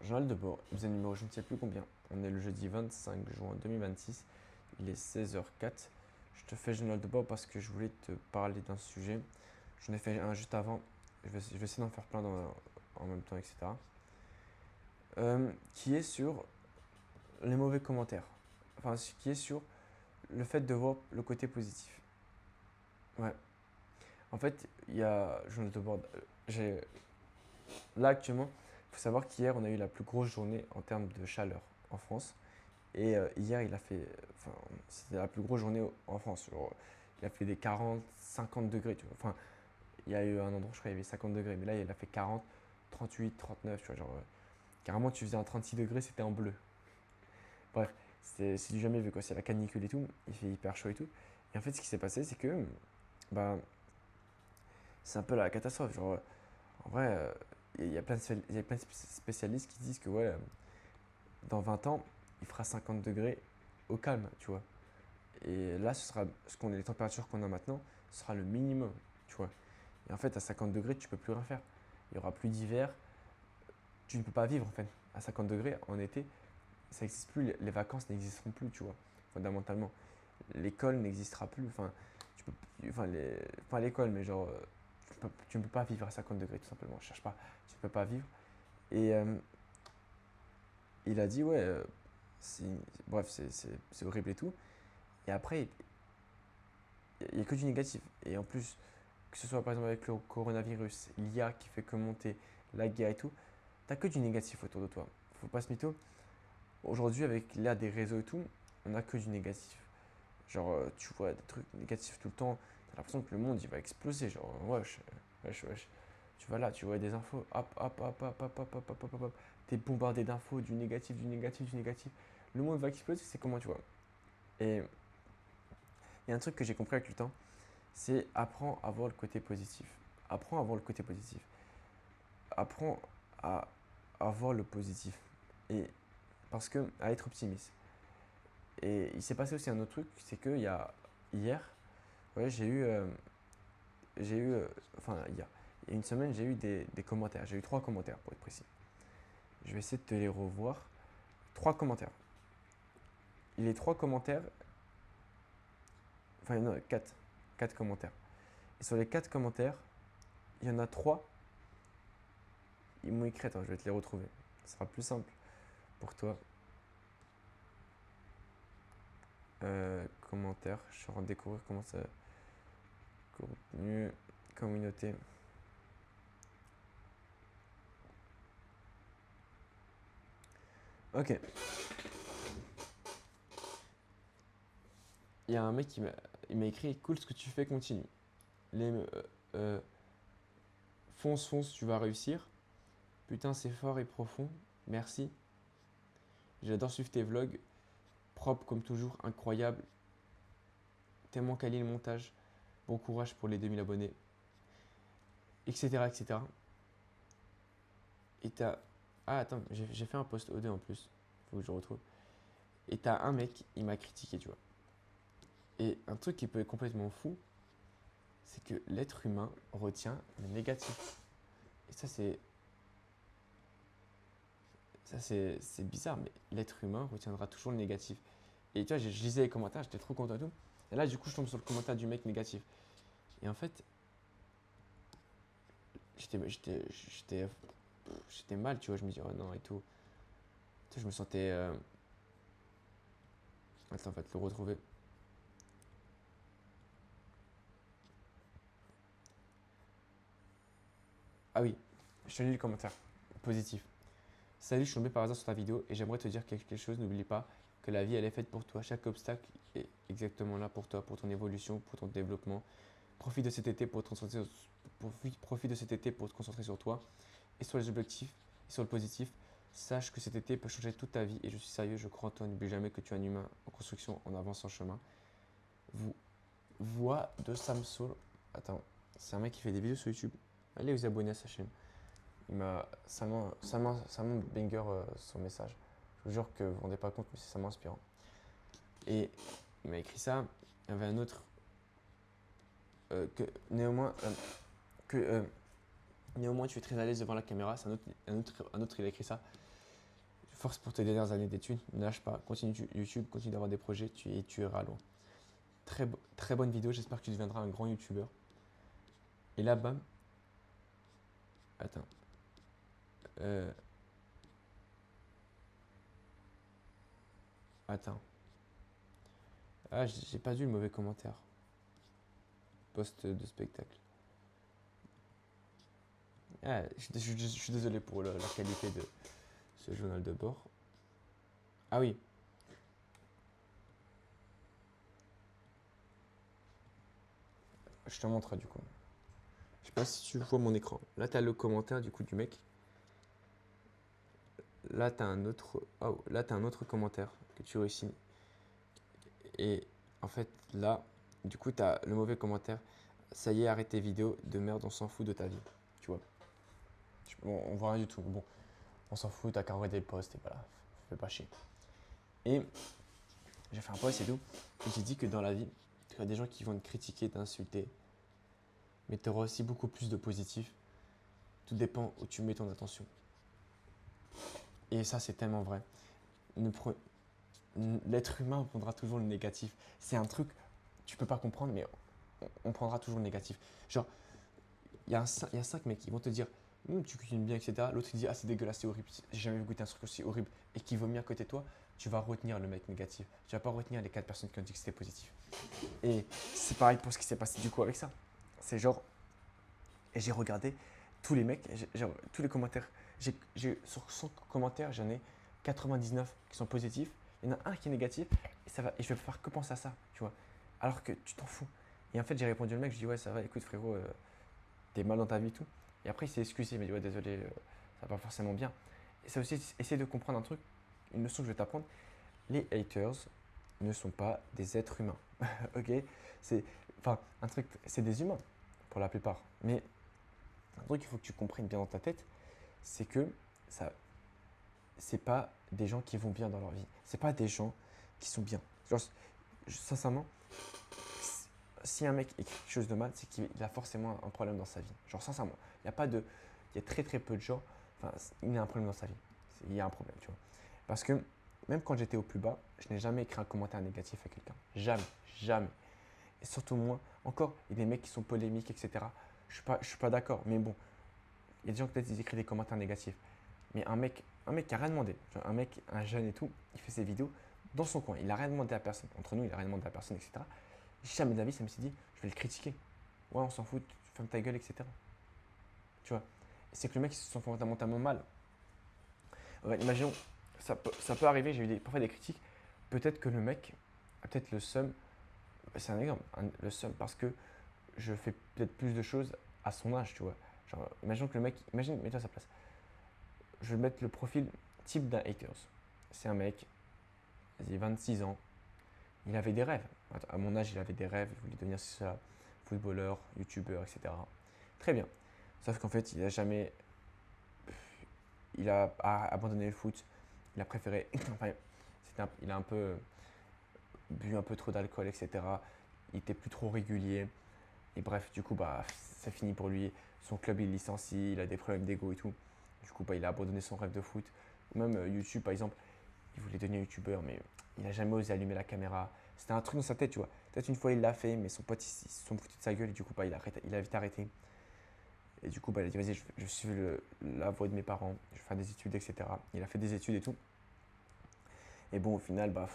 Journal de bord, épisode numéro je ne sais plus combien. On est le jeudi 25 juin 2026. Il est 16h04. Je te fais journal de bord parce que je voulais te parler d'un sujet. J'en ai fait un juste avant. Je vais essayer d'en faire plein en même temps, etc. Qui est sur les mauvais commentaires. Enfin, qui est sur le fait de voir le côté positif. Ouais. En fait, il y a journal de bord. Là actuellement, il faut savoir qu'hier on a eu la plus grosse journée en termes de chaleur en France. Et hier, il a fait. Enfin, c'était la plus grosse journée en France. Genre, il a fait des 40, 50 degrés. Tu vois. Enfin, il y a eu un endroit, je crois, il y avait 50 degrés. Mais là, il a fait 40, 38, 39. Tu vois, genre, carrément, tu faisais un 36 degrés, c'était en bleu. Bref, c'est du jamais vu, quoi. C'est la canicule et tout. Il fait hyper chaud et tout. Et en fait, ce qui s'est passé, c'est que. Bah, c'est un peu la catastrophe. Genre, en vrai, il y a plein de spécialistes qui disent que, ouais, dans 20 ans, il fera 50 degrés au calme, tu vois. Et là, les températures qu'on a maintenant, ce sera le minimum, tu vois. Et en fait, à 50 degrés, tu peux plus rien faire. Il y aura plus d'hiver. Tu ne peux pas vivre en fait. À 50 degrés en été, ça n'existe plus. Les vacances n'existeront plus, tu vois. Fondamentalement, l'école n'existera plus. Enfin, tu peux, enfin, pas l'école, mais genre, tu ne peux pas vivre à 50 degrés tout simplement. Je cherche pas. Tu ne peux pas vivre. Et il a dit ouais, bref, c'est horrible et tout. Et après, il n'y a que du négatif. Et en plus, que ce soit par exemple avec le coronavirus, l'IA qui fait que monter, la guerre et tout, t'as que du négatif autour de toi. Faut pas se mytho. Aujourd'hui, avec l'ère des réseaux et tout, on a que du négatif. Genre, tu vois des trucs négatifs tout le temps, t'as l'impression que le monde il va exploser. Genre, wesh, wesh, wesh. Tu vas là, tu vois des infos, hop, hop, hop, hop, hop, hop, hop, hop, hop, hop. T'es bombardé d'infos, du négatif, du négatif, du négatif. Le monde va exploser, c'est comment tu vois. Et il y a un truc que j'ai compris avec le temps, c'est apprends à voir le côté positif. Apprends à voir le côté positif. Apprends à, à voir le positif. Et parce que, à être optimiste. Et il s'est passé aussi un autre truc, c'est que hier, ouais, j'ai eu, enfin hier, il y a une semaine, j'ai eu des commentaires. J'ai eu 3 commentaires pour être précis. Je vais essayer de te les revoir. 3 commentaires. Et les 3 commentaires, enfin non, 4 commentaires. Et sur les 4 commentaires, il y en a 3, ils m'ont écrit, attends, je vais te les retrouver. Ce sera plus simple pour toi. Commentaires, je suis en train de découvrir comment ça. Contenu, communauté. Ok. Il y a un mec il m'a écrit cool ce que tu fais, continue. Les, euh, fonce, fonce, tu vas réussir. Putain, c'est fort et profond. Merci. J'adore suivre tes vlogs. Propre comme toujours, incroyable. Tellement quali le montage. Bon courage pour les 2000 abonnés. Etc. etc. Et t'as. Ah, attends, j'ai fait un post OD en plus. Faut que je retrouve. Et t'as un mec, il m'a critiqué, tu vois. Et un truc qui peut être complètement fou, c'est que l'être humain retient le négatif. Et c'est bizarre, mais l'être humain retiendra toujours le négatif. Et tu vois, je lisais les commentaires, j'étais trop content et tout. Et là, du coup, je tombe sur le commentaire du mec négatif. Et en fait, j'étais mal, tu vois. Je me dis, oh non, et tout. Tu sais, je me sentais. Attends, on va te le retrouver. Ah oui, je te lis le commentaire. Positif. Salut, je suis tombé par hasard sur ta vidéo et j'aimerais te dire quelque chose. N'oublie pas que la vie, elle est faite pour toi. Chaque obstacle est exactement là pour toi, pour ton évolution, pour ton développement. Profite de cet été pour te concentrer, profite de cet été pour te concentrer sur toi et sur les objectifs et sur le positif. Sache que cet été peut changer toute ta vie et je suis sérieux, je crois en toi. N'oublie jamais que tu es un humain en construction, en avance en chemin. Vous, voix de Samsoul. Attends, c'est un mec qui fait des vidéos sur YouTube. Allez vous abonner à sa chaîne. Ça m'a banger son message. Je vous jure que vous ne vous rendez pas compte, mais c'est ça inspirant. Et il m'a écrit ça. Il y avait un autre. Que néanmoins, que néanmoins tu es très à l'aise devant la caméra. C'est un autre il a écrit ça. Force pour tes dernières années d'études, ne lâche pas, continue YouTube, continue d'avoir des projets, tu iras loin. Très bonne vidéo, j'espère que tu deviendras un grand YouTuber. Et là, bam, attends. Euh, attends. Ah, j'ai pas vu le mauvais commentaire. Post de spectacle. Ah, je suis désolé pour la qualité de ce journal de bord. Ah oui. Je te montre du coup. Je sais pas si tu vois mon écran. Là, tu as le commentaire du coup du mec. Là, tu as un autre. Oh, là, tu as un autre commentaire que tu réussis. Et en fait, là, du coup, tu as le mauvais commentaire. Ça y est, arrête tes vidéos de merde, on s'en fout de ta vie. Tu vois. On voit rien du tout. Bon, on s'en fout, t'as qu'à regarder le post et voilà. Fais pas chier. Et j'ai fait un post et tout. Et j'ai dit que dans la vie, tu as des gens qui vont te critiquer, t'insulter. Mais tu auras aussi beaucoup plus de positif. Tout dépend où tu mets ton attention. Et ça, c'est tellement vrai. L'être humain prendra toujours le négatif. C'est un truc, tu peux pas comprendre, mais on prendra toujours le négatif. Genre, il y a 5 mecs qui vont te dire tu cuisines bien, etc. L'autre il dit ah c'est dégueulasse, c'est horrible, j'ai jamais goûté un truc aussi horrible et qui vomit à côté de toi, tu vas retenir le mec négatif. Tu vas pas retenir les 4 personnes qui ont dit que c'était positif. Et c'est pareil pour ce qui s'est passé du coup avec ça. C'est genre, et j'ai regardé tous les mecs, tous les commentaires. Sur 100 commentaires, j'en ai 99 qui sont positifs. Il y en a un qui est négatif et je vais faire que penser à ça, tu vois. Alors que tu t'en fous. Et en fait, j'ai répondu au mec, je dis ouais, ça va, écoute frérot, t'es mal dans ta vie et tout. Et après, il s'est excusé, il m'a dit ouais, désolé, ça va pas forcément bien. Et c'est aussi essayer de comprendre un truc, une leçon que je vais t'apprendre. Les haters ne sont pas des êtres humains. Ok. Un truc, c'est des humains pour la plupart. Mais un truc qu'il faut que tu comprennes bien dans ta tête, c'est que ça, c'est pas des gens qui vont bien dans leur vie. C'est pas des gens qui sont bien. Genre, sincèrement, si un mec écrit quelque chose de mal, c'est qu'il a forcément un problème dans sa vie. Genre, sincèrement, il y a très très peu de gens, enfin, il y a un problème dans sa vie. Il y a un problème, tu vois. Parce que même quand j'étais au plus bas, je n'ai jamais écrit un commentaire négatif à quelqu'un. Jamais, jamais. Et surtout moi, encore, il y a des mecs qui sont polémiques, etc. Je suis pas d'accord, mais bon, il y a des gens qui peut-être ils écrivent des commentaires négatifs. Mais un mec qui a rien demandé, un jeune et tout, il fait ses vidéos dans son coin. Il n'a rien demandé à personne. Entre nous, il n'a rien demandé à personne, etc. Jamais de la vie, ça me s'est dit, je vais le critiquer. Ouais, on s'en fout, ferme ta gueule, etc. Tu vois. C'est que le mec, il se sent fondamentalement mal. Ouais, imaginons, ça peut arriver, j'ai eu parfois des critiques. Peut-être que le mec a peut-être le seum, c'est un exemple, le seum parce que je fais peut-être plus de choses à son âge, tu vois. Genre, imagine que le mec, mets-toi à sa place. Je vais mettre le profil type d'un haters. C'est un mec, vas-y, 26 ans, il avait des rêves. À mon âge, il avait des rêves, il voulait devenir ça, footballeur, youtubeur, etc. Très bien. Sauf qu'en fait, il a abandonné le foot. Il a préféré, enfin, il a un peu bu un peu trop d'alcool, etc. Il était plus trop régulier. Et bref, du coup, bah, c'est fini pour lui. Son club, il licencie, il a des problèmes d'ego et tout. Du coup, bah, il a abandonné son rêve de foot. Ou même YouTube, par exemple, il voulait devenir youtubeur, mais il n'a jamais osé allumer la caméra. C'était un truc dans sa tête, tu vois. Peut-être une fois, il l'a fait, mais son pote, ils se sont foutus de sa gueule et du coup, bah, il a vite arrêté. Et du coup, bah, il a dit, vas-y, je suis la voie de mes parents, je vais faire des études, etc. Il a fait des études et tout. Et bon, au final, bah,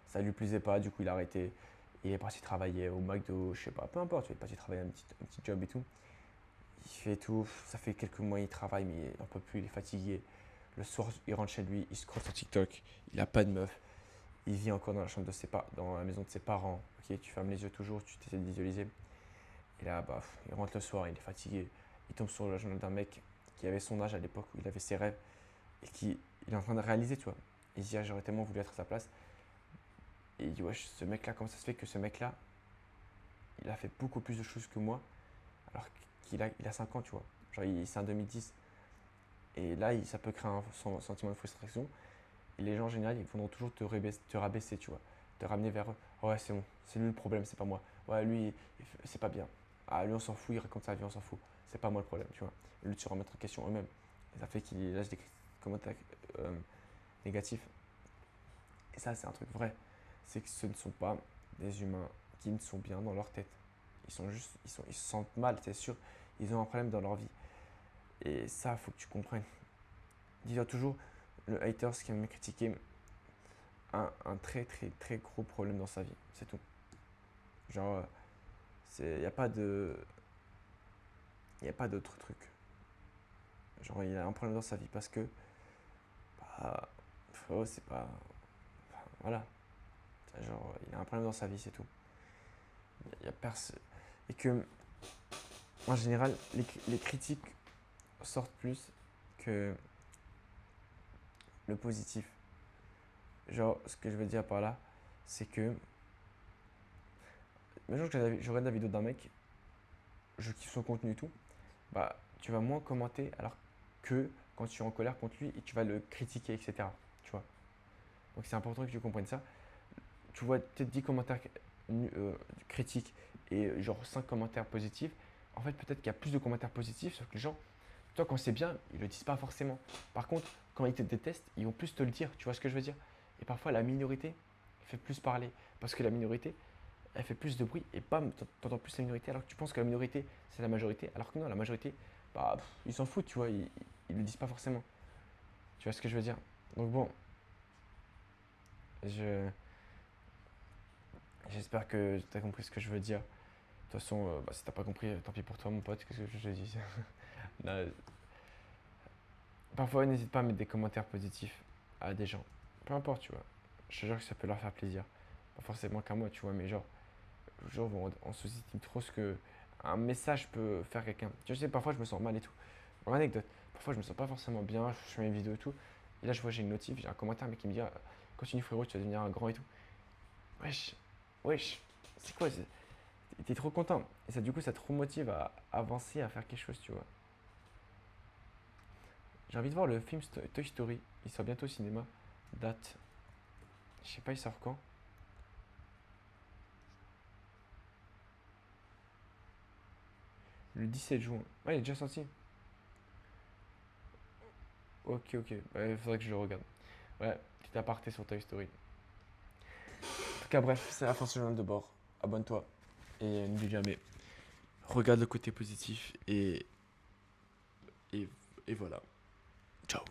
ça ne lui plaisait pas, du coup, il a arrêté. Il est parti travailler au McDo, je sais pas, peu importe, il est parti travailler un petit job et tout. Il fait tout, ça fait quelques mois, il travaille, mais il n'en peut plus, il est fatigué. Le soir, il rentre chez lui, il scrolle sur TikTok, il n'a pas de meuf. Il vit encore dans la chambre dans la maison de ses parents. Ok, tu fermes les yeux toujours, tu t'essaies de visualiser. Et là, bah, il rentre le soir, il est fatigué. Il tombe sur le journal d'un mec qui avait son âge à l'époque où il avait ses rêves et qui il est en train de réaliser, tu vois. Il se dit, ah, j'aurais tellement voulu être à sa place. Et il dit, ouais, ce mec-là, comment ça se fait que ce mec-là, il a fait beaucoup plus de choses que moi, alors il a 5 ans, tu vois. Genre, c'est un 2010. Et là, ça peut créer un sentiment de frustration. Et les gens en général, ils vont toujours te rabaisser, tu vois. Te ramener vers eux. Oh, ouais, c'est bon, c'est lui le problème, c'est pas moi. Ouais, lui, c'est pas bien. Ah, lui, on s'en fout, il raconte sa vie, on s'en fout. C'est pas moi le problème, tu vois. Lui, de se remettre en question eux-mêmes. Et ça fait qu'il lâche des commentaires négatifs. Et ça, c'est un truc vrai. C'est que ce ne sont pas des humains qui ne sont bien dans leur tête. Ils se sentent mal, c'est sûr. Ils ont un problème dans leur vie. Et ça, il faut que tu comprennes. Dis-toi toujours, le hater, ce qui aime me critiquer, a un très très très gros problème dans sa vie. C'est tout. Genre, il n'y a pas de. Il n'y a pas d'autre truc. Genre, il a un problème dans sa vie parce que. Bah, frérot, c'est pas. Enfin, voilà. Genre, il a un problème dans sa vie, c'est tout. Il y a personne. Et que, en général, les critiques sortent plus que le positif. Genre, ce que je veux dire par là, c'est que. Imagine que je regarde la vidéo d'un mec, je kiffe son contenu et tout, bah, tu vas moins commenter alors que quand tu es en colère contre lui et tu vas le critiquer, etc. Tu vois. Donc c'est important que tu comprennes ça. Tu vois peut-être 10 commentaires critiques et genre 5 commentaires positifs. En fait, peut-être qu'il y a plus de commentaires positifs, sauf que les gens, toi, quand c'est bien, ils le disent pas forcément. Par contre, quand ils te détestent, ils vont plus te le dire. Tu vois ce que je veux dire? Et parfois, la minorité fait plus parler. Parce que la minorité, elle fait plus de bruit et bam, t'entends plus la minorité alors que tu penses que la minorité c'est la majorité. Alors que non, la majorité, bah, ils s'en foutent, tu vois, ils le disent pas forcément. Tu vois ce que je veux dire? Donc bon, je, j'espère que tu as compris ce que je veux dire. De toute façon, bah, si t'as pas compris, tant pis pour toi, mon pote, qu'est-ce que je te dis? Non, parfois, n'hésite pas à mettre des commentaires positifs à des gens. Peu importe, tu vois. Je te jure que ça peut leur faire plaisir. Pas forcément qu'à moi, tu vois, mais genre, on sous-estime trop ce que un message peut faire quelqu'un. Tu sais, parfois, je me sens mal et tout. Une anecdote. Parfois, je me sens pas forcément bien, je fais mes vidéos et tout. Et là, je vois, j'ai une notif, j'ai un commentaire, mais qui me dit continue, frérot, tu vas devenir un grand et tout. Wesh, wesh, c'est quoi? T'es trop content. Et ça, du coup, ça te remotive à avancer, à faire quelque chose, tu vois. J'ai envie de voir le film Toy Story. Il sort bientôt au cinéma. Date. Je sais pas, il sort quand? Le 17 juin. Ouais, il est déjà sorti. Ok, ok. Ouais, il faudrait que je le regarde. Ouais, petit aparté sur Toy Story. En tout cas, bref, c'est la fin de ce journal de bord. Abonne-toi. Et n'oublie jamais, regarde le côté positif et voilà. Ciao.